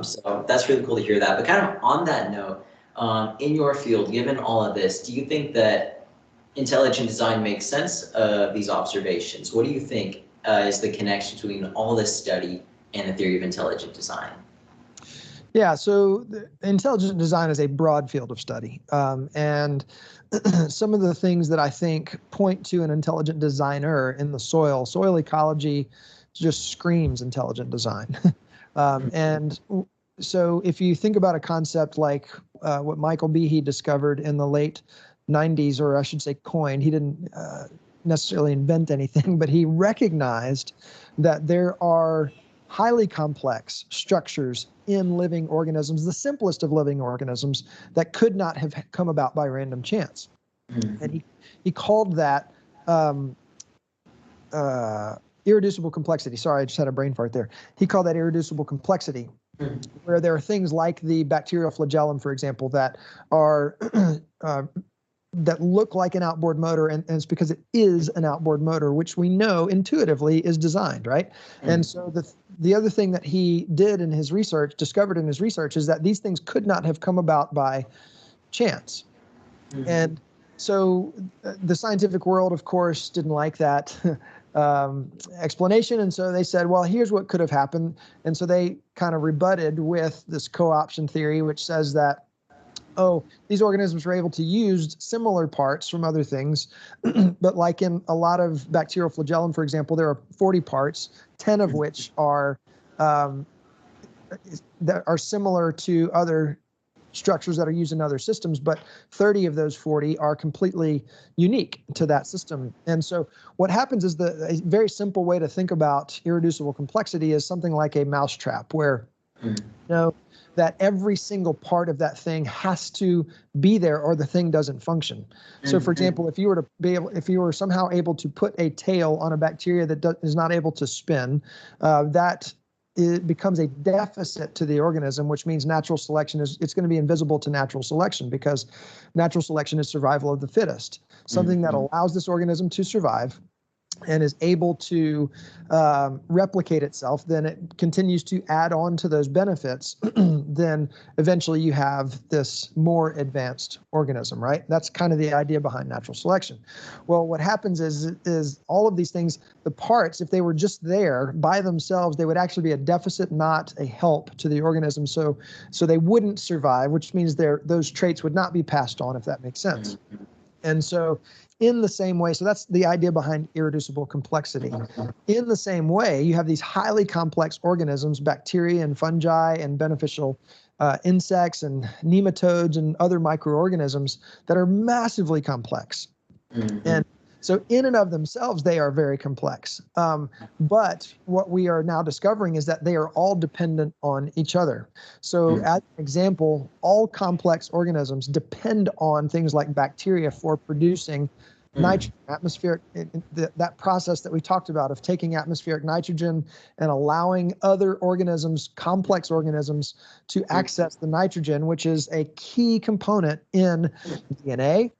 So that's really cool to hear that. But kind of on that note, in your field, given all of this, do you think that intelligent design makes sense of these observations? What do you think is the connection between all this study and the theory of intelligent design? Yeah, so intelligent design is a broad field of study. And some of the things that I think point to an intelligent designer in the soil ecology just screams intelligent design. And so if you think about a concept like what Michael Behe discovered in the late 90s, or I should say coined, he didn't necessarily invent anything, but he recognized that there are highly complex structures in living organisms, the simplest of living organisms, that could not have come about by random chance. And he called that irreducible complexity. Sorry, I just had a brain fart there. He called that irreducible complexity, where there are things like the bacterial flagellum, for example, that are that look like an outboard motor, and it's because it is an outboard motor, which we know intuitively is designed, right? And so the other thing that he did in his research, discovered in his research, is that these things could not have come about by chance. And so the scientific world, of course, didn't like that explanation, and so they said, well, here's what could have happened. And so they kind of rebutted with this co-option theory, which says that, oh, these organisms were able to use similar parts from other things, but like in a lot of bacterial flagellum, for example, there are 40 parts, 10 of which are that are similar to other structures that are used in other systems, but 30 of those 40 are completely unique to that system. And so what happens is a very simple way to think about irreducible complexity is something like a mousetrap, where you know that every single part of that thing has to be there or the thing doesn't function. So for example, if you were somehow able to put a tail on a bacteria that is not able to spin, that it becomes a deficit to the organism, which means natural selection it's going to be invisible to natural selection, because natural selection is survival of the fittest, something that allows this organism to survive and is able to replicate itself. Then it continues to add on to those benefits. Then eventually you have this more advanced organism, right? That's kind of the idea behind natural selection. Well, what happens is all of these things, the parts, if they were just there by themselves, they would actually be a deficit, not a help to the organism. So they wouldn't survive, which means those traits would not be passed on, if that makes sense. And so in the same way, so that's the idea behind irreducible complexity. In the same way, you have these highly complex organisms, bacteria and fungi and beneficial insects and nematodes and other microorganisms that are massively complex. And so in and of themselves, they are very complex. But what we are now discovering is that they are all dependent on each other. So as an example, all complex organisms depend on things like bacteria for producing nitrogen, atmospheric, that process that we talked about of taking atmospheric nitrogen and allowing other organisms, complex organisms, to access the nitrogen, which is a key component in DNA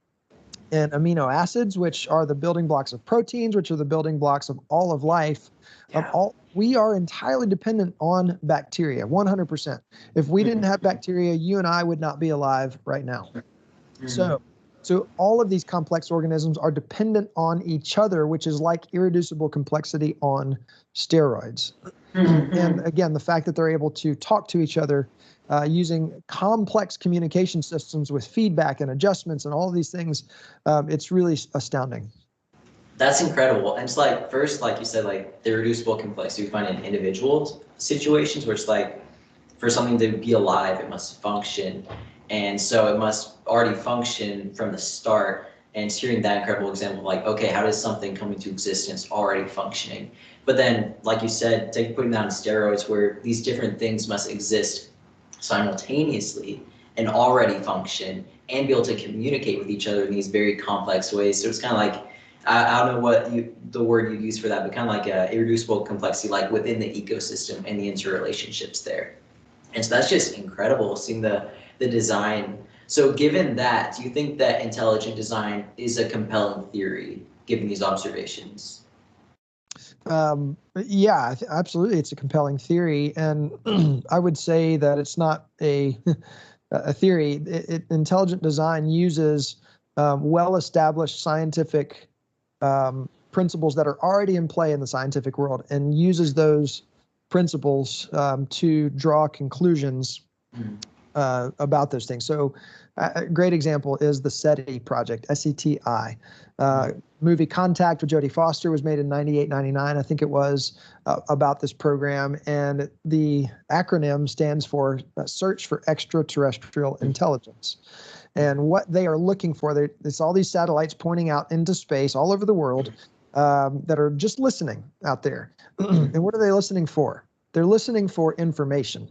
and amino acids, which are the building blocks of proteins, which are the building blocks of all of life. We are entirely dependent on bacteria, 100%. If we didn't have bacteria, you and I would not be alive right now. So all of these complex organisms are dependent on each other, which is like irreducible complexity on steroids. And again, the fact that they're able to talk to each other using complex communication systems with feedback and adjustments and all of these things, it's really astounding. That's incredible. And it's like, first, like you said, like the irreducible complexity we find in individual situations where it's like, for something to be alive, it must function. And so it must already function from the start. And hearing that incredible example of like, okay, how does something come into existence already functioning? But then, like you said, putting that on steroids, where these different things must exist simultaneously and already function and be able to communicate with each other in these very complex ways. So it's kind of like, I don't know what the word you use for that, but kind of like a irreducible complexity, like within the ecosystem and the interrelationships there. And so that's just incredible, seeing the design. So given that, do you think that intelligent design is a compelling theory, given these observations? Yeah, absolutely. It's a compelling theory. And I would say that it's not a theory. Intelligent design uses well-established scientific principles that are already in play in the scientific world and uses those principles to draw conclusions about those things. So a great example is the SETI project, SETI. Movie Contact with Jodie Foster was made in 98, 99, I think it was, about this program. And the acronym stands for Search for Extraterrestrial Intelligence. And what they are looking for, it's all these satellites pointing out into space all over the world that are just listening out there. And what are they listening for? They're listening for information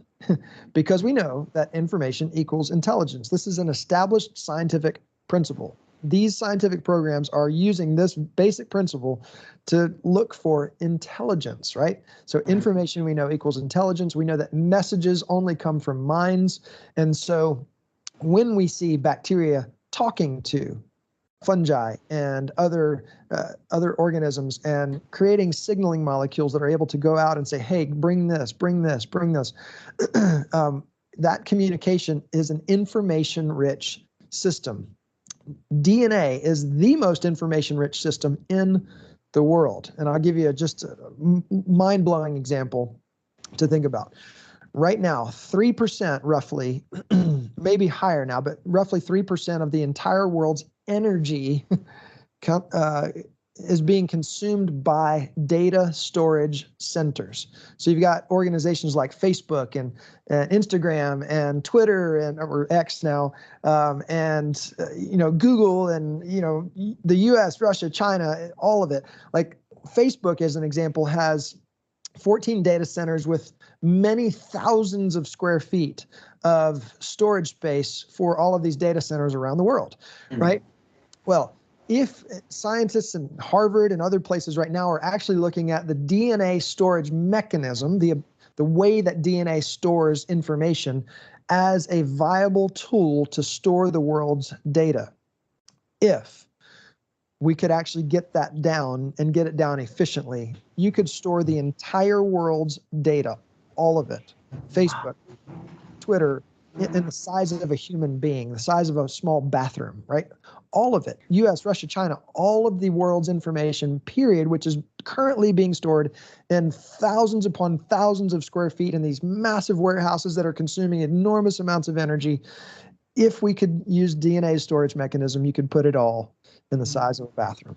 because we know that information equals intelligence. This is an established scientific principle. These scientific programs are using this basic principle to look for intelligence, right? So information we know equals intelligence. We know that messages only come from minds. And so when we see bacteria talking to fungi and other organisms and creating signaling molecules that are able to go out and say, hey, bring this, bring this, bring this. That communication is an information-rich system. DNA is the most information-rich system in the world. And I'll give you just a mind-blowing example to think about. Right now, 3% roughly, maybe higher now, but roughly 3% of the entire world's energy is being consumed by data storage centers. So you've got organizations like Facebook and Instagram and Twitter or X now, and Google and the U.S., Russia, China, all of it. Like Facebook, as an example, has 14 data centers with many thousands of square feet of storage space for all of these data centers around the world, right? Well, if scientists in Harvard and other places right now are actually looking at the DNA storage mechanism, the way that DNA stores information as a viable tool to store the world's data, if we could actually get that down and get it down efficiently, you could store the entire world's data, all of it, Facebook, Twitter, in the size of a human being, the size of a small bathroom, right? All of it, US, Russia, China, all of the world's information, period, which is currently being stored in thousands upon thousands of square feet in these massive warehouses that are consuming enormous amounts of energy. If we could use DNA storage mechanism, you could put it all in the size of a bathroom.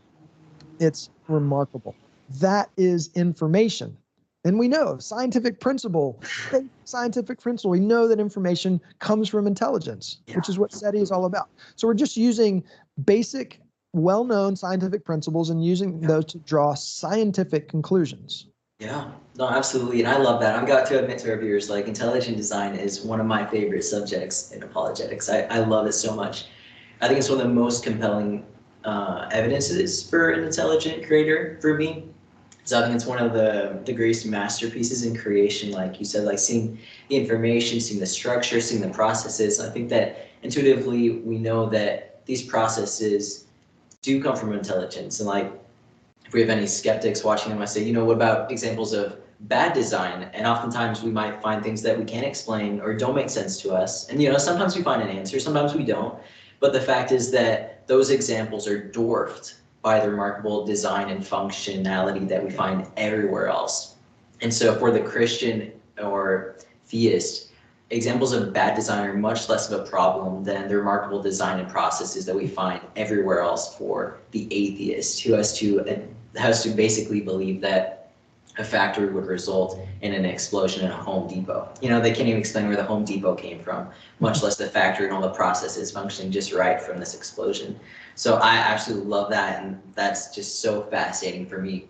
It's remarkable. That is information. And we know scientific principle, we know that information comes from intelligence, which is what SETI is all about. So we're just using basic, well-known scientific principles and using those to draw scientific conclusions. Yeah, no, absolutely. And I love that. I've got to admit to our viewers, like, intelligent design is one of my favorite subjects in apologetics. I love it so much. I think it's one of the most compelling evidences for an intelligent creator for me. So I think it's one of the greatest masterpieces in creation, like you said, like seeing the information, seeing the structure, seeing the processes. I think that intuitively we know that these processes do come from intelligence. And like, if we have any skeptics watching them, I say, what about examples of bad design? And oftentimes we might find things that we can't explain or don't make sense to us. And sometimes we find an answer, sometimes we don't. But the fact is that those examples are dwarfed by the remarkable design and functionality that we find everywhere else. And so for the Christian or theist, examples of bad design are much less of a problem than the remarkable design and processes that we find everywhere else for the atheist, who has to basically believe that a factory would result in an explosion in a Home Depot. They can't even explain where the Home Depot came from, much less the factory and all the processes functioning just right from this explosion. So I absolutely love that, and that's just so fascinating for me.